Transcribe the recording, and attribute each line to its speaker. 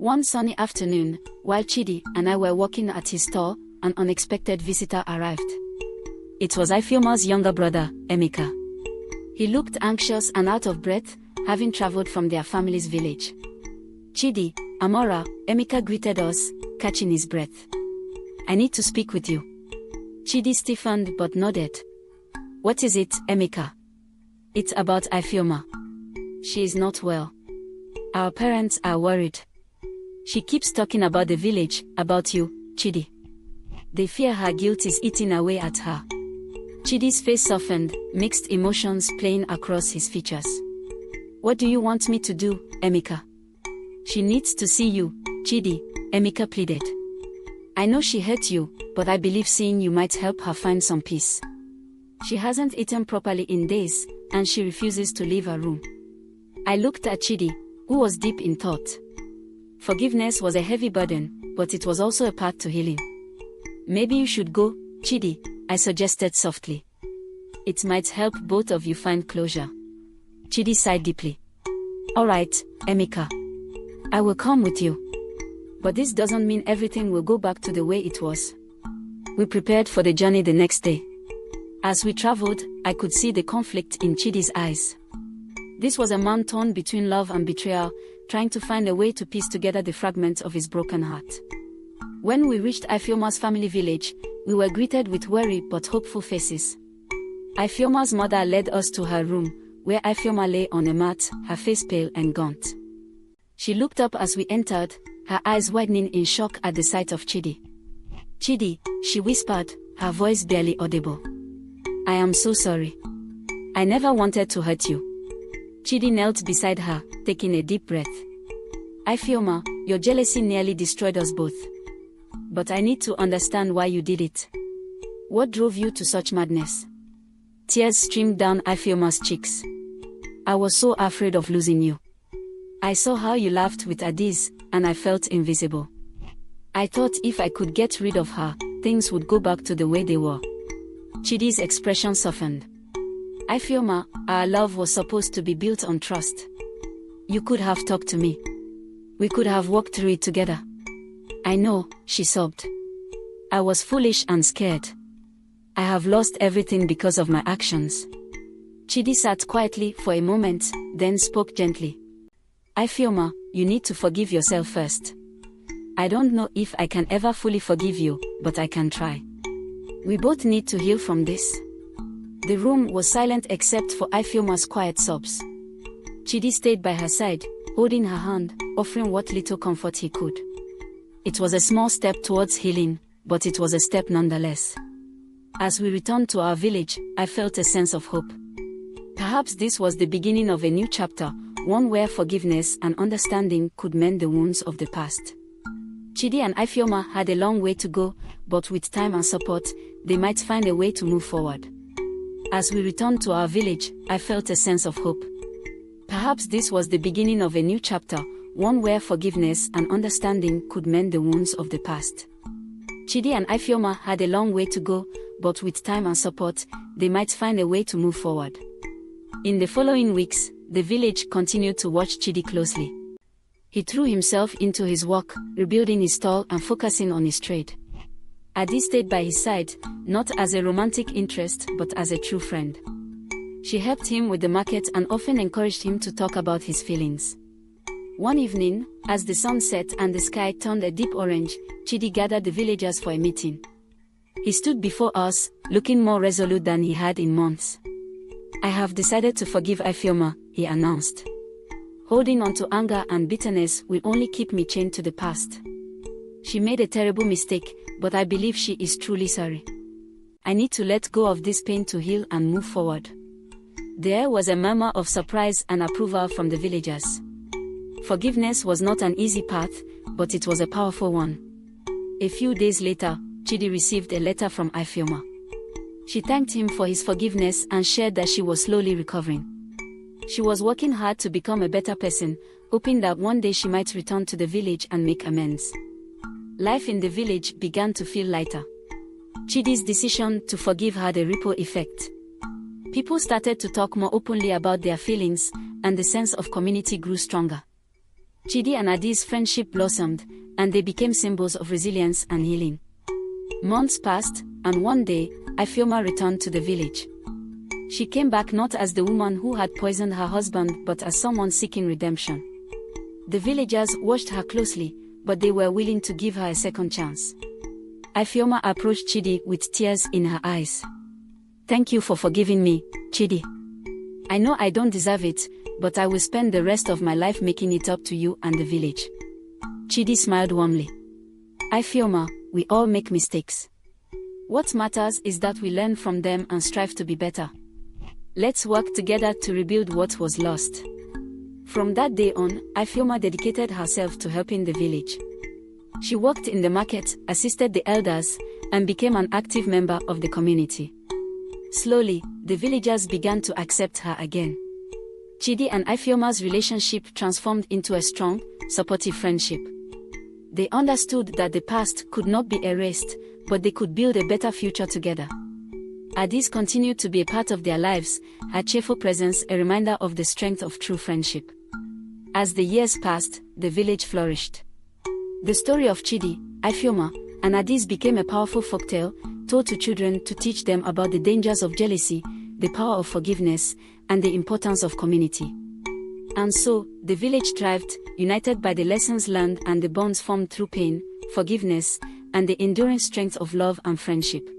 Speaker 1: One sunny afternoon, while Chidi and I were walking at his store, an unexpected visitor arrived. It was Ifeoma's younger brother, Emeka. He looked anxious and out of breath, having traveled from their family's village. Chidi, Amora, Emeka greeted us, catching his breath. "I need to speak with you." Chidi stiffened but nodded. "What is it, Emeka?" "It's about Ifeoma. She is not well. Our parents are worried. She keeps talking about the village, about you, Chidi. They fear her guilt is eating away at her." Chidi's face softened, mixed emotions playing across his features. "What do you want me to do, Emeka?" "She needs to see you, Chidi," Emeka pleaded. "I know she hurt you, but I believe seeing you might help her find some peace. She hasn't eaten properly in days, and she refuses to leave her room." I looked at Chidi, who was deep in thought. Forgiveness was a heavy burden, but it was also a path to healing. "Maybe you should go, Chidi," I suggested softly. "It might help both of you find closure." Chidi sighed deeply. "All right, Emeka. I will come with you. But this doesn't mean everything will go back to the way it was." We prepared for the journey the next day. As we traveled, I could see the conflict in Chidi's eyes. This was a man torn between love and betrayal, trying to find a way to piece together the fragments of his broken heart. When we reached Ifeoma's family village, we were greeted with worry but hopeful faces. Ifeoma's mother led us to her room, where Ifeoma lay on a mat, her face pale and gaunt. She looked up as we entered, her eyes widening in shock at the sight of Chidi. "Chidi," she whispered, her voice barely audible. "I am so sorry. I never wanted to hurt you." Chidi knelt beside her, taking a deep breath. "Ifeoma, your jealousy nearly destroyed us both. But I need to understand why you did it. What drove you to such madness?" Tears streamed down Ifeoma's cheeks. "I was so afraid of losing you. I saw how you laughed with Adiz, and I felt invisible. I thought if I could get rid of her, things would go back to the way they were." Chidi's expression softened. "Ifeoma, our love was supposed to be built on trust. You could have talked to me. We could have walked through it together." "I know," she sobbed. "I was foolish and scared. I have lost everything because of my actions." Chidi sat quietly for a moment, then spoke gently. "Ifeoma, you need to forgive yourself first. I don't know if I can ever fully forgive you, but I can try. We both need to heal from this." The room was silent except for Ifeoma's quiet sobs. Chidi stayed by her side, holding her hand, offering what little comfort he could. It was a small step towards healing, but it was a step nonetheless. As we returned to our village, I felt a sense of hope. Perhaps this was the beginning of a new chapter, one where forgiveness and understanding could mend the wounds of the past. Chidi and Ifeoma had a long way to go, but with time and support, they might find a way to move forward. As we returned to our village, I felt a sense of hope. Perhaps this was the beginning of a new chapter, one where forgiveness and understanding could mend the wounds of the past. Chidi and Ifeoma had a long way to go, but with time and support, they might find a way to move forward. In the following weeks, the village continued to watch Chidi closely. He threw himself into his work, rebuilding his stall and focusing on his trade. Adi stayed by his side, not as a romantic interest but as a true friend. She helped him with the market and often encouraged him to talk about his feelings. One evening, as the sun set and the sky turned a deep orange, Chidi gathered the villagers for a meeting. He stood before us, looking more resolute than he had in months. "I have decided to forgive Ifeoma," he announced. "Holding on to anger and bitterness will only keep me chained to the past. She made a terrible mistake, but I believe she is truly sorry. I need to let go of this pain to heal and move forward." There was a murmur of surprise and approval from the villagers. Forgiveness was not an easy path, but it was a powerful one. A few days later, Chidi received a letter from Ifeoma. She thanked him for his forgiveness and shared that she was slowly recovering. She was working hard to become a better person, hoping that one day she might return to the village and make amends. Life in the village began to feel lighter. Chidi's decision to forgive had a ripple effect. People started to talk more openly about their feelings, and the sense of community grew stronger. Chidi and Adi's friendship blossomed, and they became symbols of resilience and healing. Months passed, and one day, Ifeoma returned to the village. She came back not as the woman who had poisoned her husband but as someone seeking redemption. The villagers watched her closely, but they were willing to give her a second chance. Ifeoma approached Chidi with tears in her eyes. "Thank you for forgiving me, Chidi. I know I don't deserve it, but I will spend the rest of my life making it up to you and the village." Chidi smiled warmly. "Ifeoma, we all make mistakes. What matters is that we learn from them and strive to be better. Let's work together to rebuild what was lost." From that day on, Ifeoma dedicated herself to helping the village. She worked in the market, assisted the elders, and became an active member of the community. Slowly, the villagers began to accept her again. Chidi and Ifeoma's relationship transformed into a strong, supportive friendship. They understood that the past could not be erased, but they could build a better future together. Adis continued to be a part of their lives, her cheerful presence a reminder of the strength of true friendship. As the years passed, the village flourished. The story of Chidi, Ifeoma, and Adis became a powerful folktale, told to children to teach them about the dangers of jealousy, the power of forgiveness, and the importance of community. And so, the village thrived, united by the lessons learned and the bonds formed through pain, forgiveness, and the enduring strength of love and friendship.